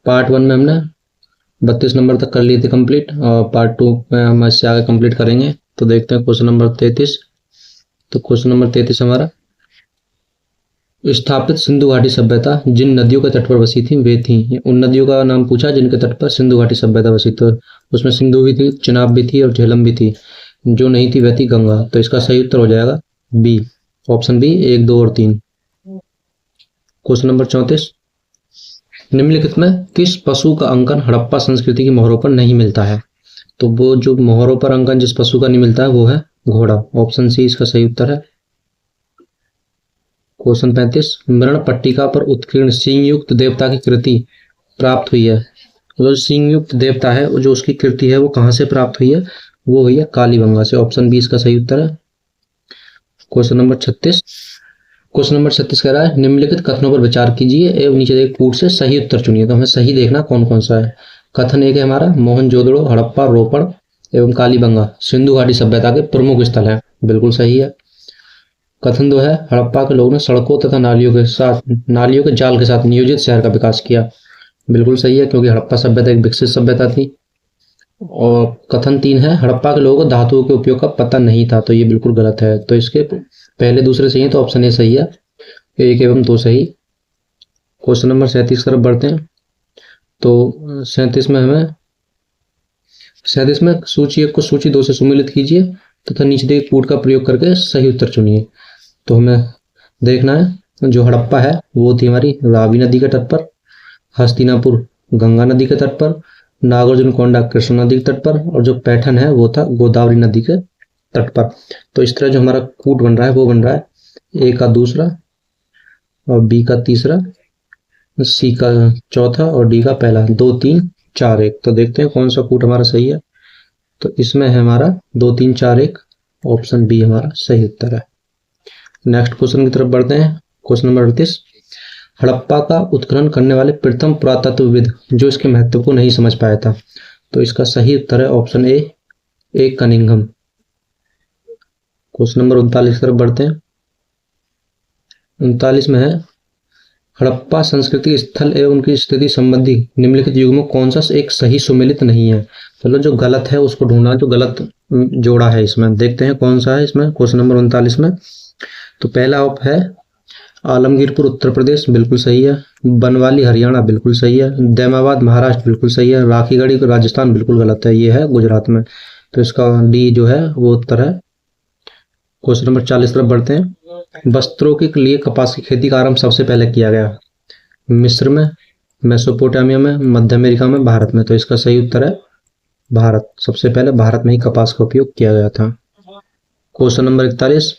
Part 1 में हमने 32 number तक कर लिए थे कंप्लीट, और पार्ट 2 में हम इससे आगे कंप्लीट करेंगे। तो देखते हैं क्वेश्चन नंबर 33। तो क्वेश्चन नंबर 33 हमारा, स्थापित सिंधु घाटी सभ्यता जिन नदियों के तट पर बसी थी वे थी। उन नदियों का नाम पूछा जिनके तट पर सिंधु घाटी सभ्यता बसी। तो उसमें सिंधु भी थी, चिनाब भी थी और झेलम भी थी। जो नहीं थी वह थी गंगा। तो इसका सही उत्तर हो जाएगा बी, ऑप्शन बी 1, 2 और 3। क्वेश्चन नंबर 34, निम्नलिखित में किस पशु का अंकन हड़प्पा संस्कृति की मोहरों पर नहीं मिलता है? तो वो जो मोहरों पर अंकन जिस पशु का नहीं मिलता है वो है घोड़ा। ऑप्शन सी इसका सही उत्तर है। क्वेश्चन 35, मृण पट्टिका पर उत्कीर्ण सींग युक्त देवता की कृति प्राप्त हुई है। जो सींग युक्त देवता है, जो उसकी कृति है वो कहाँ से प्राप्त हुई है? वो हुई है कालीबंगा से। ऑप्शन बी इसका सही उत्तर है। क्वेश्चन नंबर 36, क्वेश्चन नंबर 36 कह रहा है, निम्नलिखित कथनों पर विचार कीजिए एवं नीचे एक कूट से सही उत्तर चुनिए। तो हमें सही देखना कौन कौन सा है। कथन एक है हमारा, मोहनजोदड़ो, हड़प्पा, रोपड़ एवं कालीबंगा सिंधु घाटी सभ्यता के प्रमुख स्थल है। बिल्कुल सही है। कथन 2 है, हड़प्पा के लोगों ने सड़कों तथा नालियों के जाल के साथ नियोजित शहर का विकास किया। बिल्कुल सही है, क्योंकि हड़प्पा सभ्यता एक विकसित सभ्यता थी। और कथन 3 है, हड़प्पा के लोगों को धातुओं के उपयोग का पता नहीं था। तो ये बिल्कुल गलत है। तो इसके पहले दूसरे सही है, तो ऑप्शन ए सही है, 1 एवं 2 सही। क्वेश्चन नंबर 37 की तरफ बढ़ते हैं। तो 37 में सूची 1 को सूची 2 से सुमेलित कीजिए तथा नीचे दिए कूट का प्रयोग करके सही उत्तर चुनिए। तो हमें देखना है, जो हड़प्पा है वो थी हमारी रावी नदी के तट पर, हस्तिनापुर गंगा नदी के तट पर, नागार्जुन कोंडा कृष्णा नदी के तट पर, और जो पैठन है वो था गोदावरी नदी के तट पर। तो इस तरह जो हमारा कूट बन रहा है वो बन रहा है ए का दूसरा और बी का तीसरा, सी का चौथा और डी का पहला। 2, 3, 4, 1। तो देखते हैं कौन सा कूट हमारा सही है। तो इसमें है हमारा 2, 3, 4, 1। ऑप्शन बी हमारा सही उत्तर है। नेक्स्ट क्वेश्चन की तरफ बढ़ते हैं। क्वेश्चन नंबर 38, हड़प्पा का उत्खनन करने वाले प्रथम पुरातत्वविद जो इसके महत्व को नहीं समझ पाया था। तो इसका सही उत्तर है ऑप्शन ए कनिंघम। क्वेश्चन नंबर 39 की तरफ बढ़ते हैं। 39 में है, हड़प्पा संस्कृति स्थल एवं उनकी स्थिति संबंधी निम्नलिखित युग्मों कौन सा एक सही सुमेलित नहीं है? चलो जो गलत है उसको ढूंढना, जो गलत जोड़ा है इसमें। देखते हैं कौन सा है इसमें। क्वेश्चन नंबर 39 में तो पहला ऑप है आलमगीरपुर उत्तर प्रदेश, बिल्कुल सही है। बनवाली हरियाणा, बिल्कुल सही है। दैमाबाद महाराष्ट्र, बिल्कुल सही है। राखीगढ़ी राजस्थान, बिल्कुल गलत है, ये है गुजरात में। तो इसका डी जो है वो उत्तर है। क्वेश्चन नंबर 40 तरफ बढ़ते हैं। वस्त्रों के लिए कपास की खेती का आरंभ सबसे पहले किया गया मिस्र में, मेसोपोटामिया में, मध्य अमेरिका में, भारत में। तो इसका सही उत्तर है भारत। सबसे पहले भारत में ही कपास का उपयोग किया गया था। क्वेश्चन नंबर 41,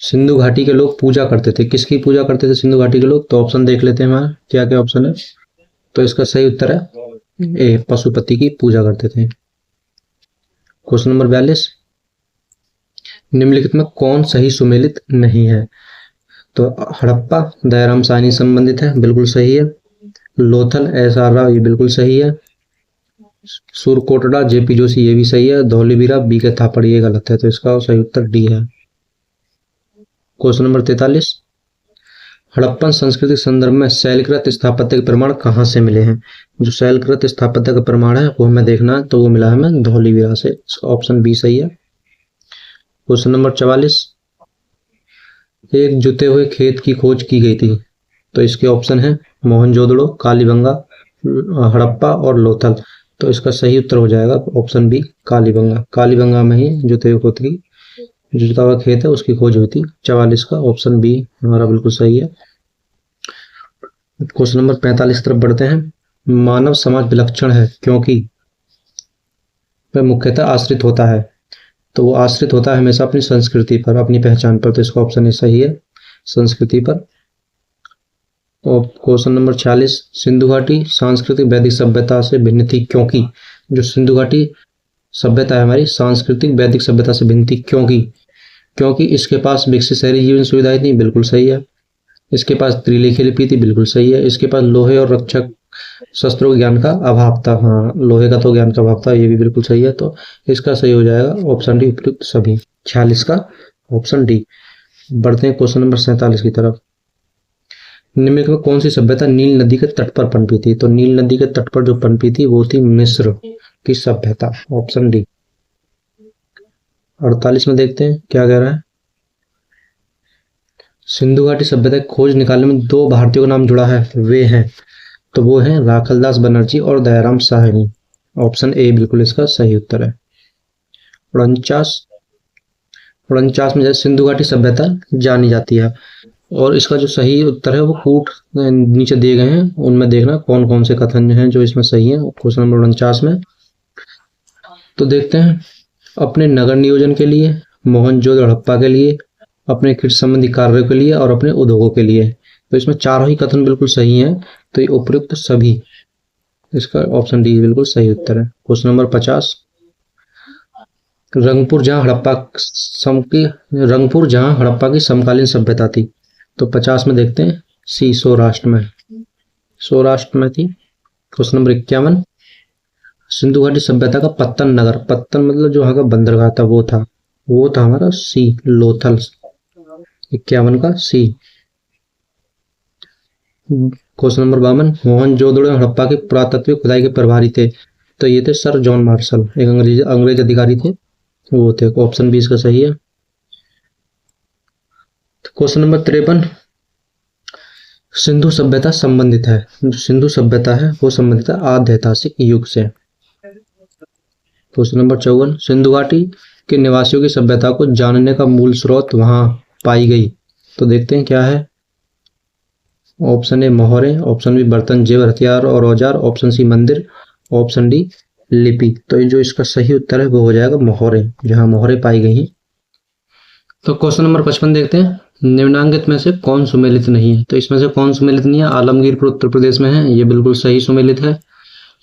सिंधु घाटी के लोग पूजा करते थे, किसकी पूजा करते थे सिंधु घाटी के लोग? तो ऑप्शन देख लेते हैं हमारा क्या क्या ऑप्शन है। तो इसका सही उत्तर है ए, पशुपति की पूजा करते थे। क्वेश्चन नंबर 42, निम्नलिखित में कौन सही सुमेलित नहीं है? तो हड़प्पा दयाराम साहनी संबंधित है, बिल्कुल सही है। लोथल एस.आर. राव, ये बिल्कुल सही है। सुरकोटड़ा जेपी जोशी, ये भी सही है। धौलीवीरा बी के थापड़, ये गलत है। तो इसका सही उत्तर डी है। क्वेश्चन नंबर 43, हड़प्पन संस्कृति संदर्भ में शैलकृत स्थापत्य के प्रमाण कहाँ से मिले हैं? जो शैलकृत स्थापत्य का प्रमाण है वो हमें देखना है, तो वो मिला है हमें धौलीवीरा से। ऑप्शन बी सही है। क्वेश्चन नंबर 44, एक जुते हुए खेत की खोज की गई थी। तो इसके ऑप्शन है मोहनजोदड़ो, कालीबंगा, हड़प्पा और लोथल। तो इसका सही उत्तर हो जाएगा ऑप्शन बी कालीबंगा। कालीबंगा में ही जुते हुए खेत की, जो जुता हुआ खेत है उसकी खोज हुई थी। 44 का ऑप्शन बी हमारा बिल्कुल सही है। क्वेश्चन नंबर 45 की तरफ बढ़ते हैं। मानव समाज विलक्षण है क्योंकि वह मुख्यतः आश्रित होता है। तो वो आश्रित होता है हमेशा अपनी संस्कृति पर, अपनी पहचान पर। तो इसका ऑप्शन सही है, संस्कृति पर। और क्वेश्चन नंबर 46, सिंधु घाटी सांस्कृतिक वैदिक सभ्यता से भिन्न थी क्योंकि, जो सिंधु घाटी सभ्यता है हमारी सांस्कृतिक वैदिक सभ्यता से भिन्न थी क्योंकि इसके पास विकसित शहरी जीवन सुविधाएं थी, बिल्कुल सही है। इसके पास त्रिलेखी लिपि थी, बिल्कुल सही है। इसके पास लोहे और रक्षक शस्त्रों ज्ञान का अभाव था, हाँ लोहे का तो ज्ञान का अभाव था, ये भी बिल्कुल सही है। तो इसका सही हो जाएगा ऑप्शन डी उपयुक्त सभी। 46 का ऑप्शन डी। बढ़ते हैं क्वेश्चन नंबर 47 की तरफ। निम्नलिखित में कौन सी सभ्यता नील नदी के तट पर पनपी थी? तो नील नदी के तट पर जो पनपी थी वो थी मिस्र की सभ्यता, ऑप्शन डी। 48 में देखते हैं क्या कह रहा है। सिंधु घाटी सभ्यता की खोज निकालने में 2 भारतीयों का नाम जुड़ा है, वे हैं, तो वो हैं राखलदास बनर्जी और दयाराम साहनी। ऑप्शन ए बिल्कुल इसका सही उत्तर है। 49 में सिंधु घाटी सभ्यता जानी जाती है, और इसका जो सही उत्तर है वो कूट नीचे दिए गए हैं, उनमें देखना कौन कौन से कथन हैं जो इसमें सही है क्वेश्चन नंबर 49 में। तो देखते हैं, अपने नगर नियोजन के लिए, मोहनजोदड़ो हड़प्पा के लिए, अपने कृषि संबंधी कार्यों के लिए और अपने उद्योगों के लिए। तो इसमें चारों ही कथन बिल्कुल सही हैं, तो ये उपयुक्त सभी, इसका ऑप्शन डी बिल्कुल सही उत्तर है। क्वेश्चन नंबर 50, रंगपुर जहां हड़प्पा की समकालीन सभ्यता थी। तो 50 में देखते हैं, सी सौराष्ट्र में थी। क्वेश्चन नंबर 51, सिंधु घाटी सभ्यता का पत्तन नगर, पत्तन मतलब जो वहां का बंदरगाह था वो था हमारा सी लोथल। 51 का सी। क्वेश्चन नंबर 52, मोहनजोदड़ो और हड़प्पा की पुरातत्व खुदाई के प्रभारी थे। तो ये थे सर जॉन मार्शल, एक अंग्रेज अधिकारी थे, वो थे। ऑप्शन बी इसका सही है। क्वेश्चन नंबर 53, सिंधु सभ्यता संबंधित है, जो सिंधु सभ्यता है वो संबंधित है आद्य ऐतिहासिक युग से। क्वेश्चन नंबर 54, सिंधु घाटी के निवासियों की सभ्यता को जानने का मूल स्रोत वहां पाई गई। तो देखते हैं क्या है। Option A Maurya, option B बर्तन जेवर हथियार और औजार, ऑप्शन सी मंदिर, ऑप्शन डी लिपि। तो जो इसका सही उत्तर है वो हो जाएगा मौर्य, जहां मौर्य पाई गई है। तो क्वेश्चन नंबर 55 देखते हैं, निम्नांकित में से कौन सुमेलित नहीं है? तो इसमें से कौन सुमेलित नहीं है? आलमगीरपुर उत्तर प्रदेश में है, ये बिल्कुल सही सुमेलित है।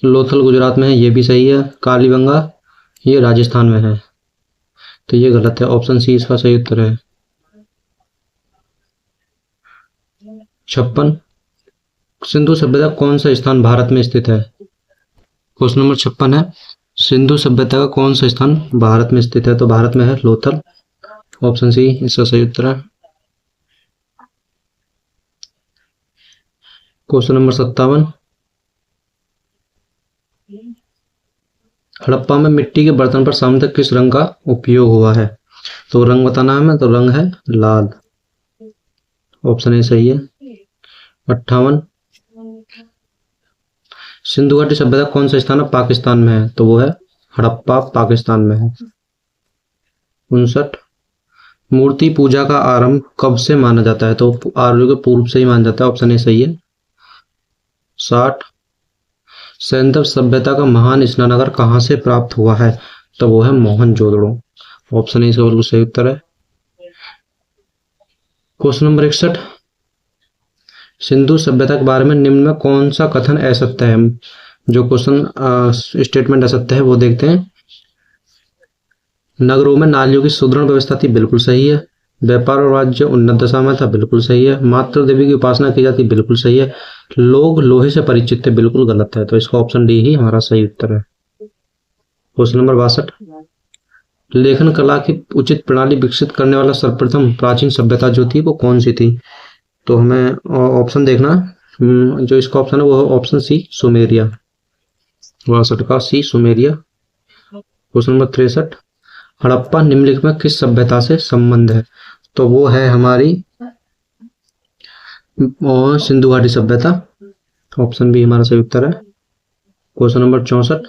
लोथल गुजरात में है, ये भी सही है। कालीबंगा ये राजस्थान में है, तो ये गलत है। ऑप्शन सी इसका सही उत्तर है। 56, सिंधु सभ्यता कौन सा स्थान भारत में स्थित है? क्वेश्चन नंबर 56 है, सिंधु सभ्यता का कौन सा स्थान भारत में स्थित है? तो भारत में है लोथल, ऑप्शन सी इसका सही उत्तर है। क्वेश्चन नंबर 57, हड़प्पा में मिट्टी के बर्तन पर सामान्यतः किस रंग का उपयोग हुआ है? तो रंग बताना है, तो रंग है लाल, ऑप्शन ए सही है। 58, सिंधु घाटी सभ्यता कौन सा स्थान है पाकिस्तान में है? तो वो है हड़प्पा, पाकिस्तान में है। 59, मूर्ति पूजा का आरंभ कब से माना जाता है? तो आर्यों के पूर्व से ही माना जाता है, ऑप्शन ए सही है। 60, सैंधव सभ्यता का महान स्नानागार कहां से प्राप्त हुआ है? तो वो है मोहनजोदड़ो, ऑप्शन ए इसका बिल्कुल सही उत्तर है। क्वेश्चन नंबर 61, सिंधु सभ्यता के बारे में निम्न में कौन सा कथन असत्य है? जो क्वेश्चन स्टेटमेंट असत्य है वो देखते हैं। नगरों में नालियों की सुदृढ़ व्यवस्था थी, बिल्कुल सही है। व्यापार और वाणिज्य उन्नत दशा में था, बिल्कुल सही है। मातृ देवी की उपासना की जाती, बिल्कुल सही है। लोग लोहे से परिचित थे, बिल्कुल गलत है। तो इसका ऑप्शन डी ही हमारा सही उत्तर है। क्वेश्चन नंबर 62, लेखन कला की उचित प्रणाली विकसित करने वाला सर्वप्रथम प्राचीन सभ्यता जो थी वो कौन सी थी? तो हमें ऑप्शन देखना, जो इसका ऑप्शन है वो ऑप्शन सी सुमेरिया, 62 का सी सुमेरिया। क्वेश्चन नंबर 63, हड़प्पा निम्नलिखित में किस सभ्यता से संबंध है? तो वो है हमारी सिंधु घाटी सभ्यता, ऑप्शन बी हमारा सही उत्तर है। क्वेश्चन नंबर 64,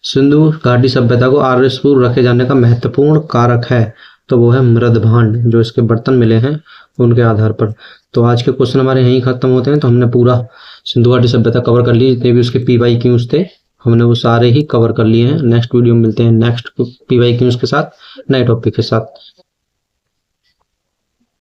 सिंधु घाटी सभ्यता को आर्यसपूर्व रखे जाने का महत्वपूर्ण कारक है? तो वो है मृदभांड, जो इसके बर्तन मिले हैं उनके आधार पर। तो आज के क्वेश्चन हमारे यहीं खत्म होते हैं। तो हमने पूरा सिंधु घाटी सभ्यता कवर कर ली, जितने भी उसके PYQs थे हमने वो सारे ही कवर कर लिए हैं। नेक्स्ट वीडियो में मिलते हैं नेक्स्ट PYQs के साथ, नए टॉपिक के साथ।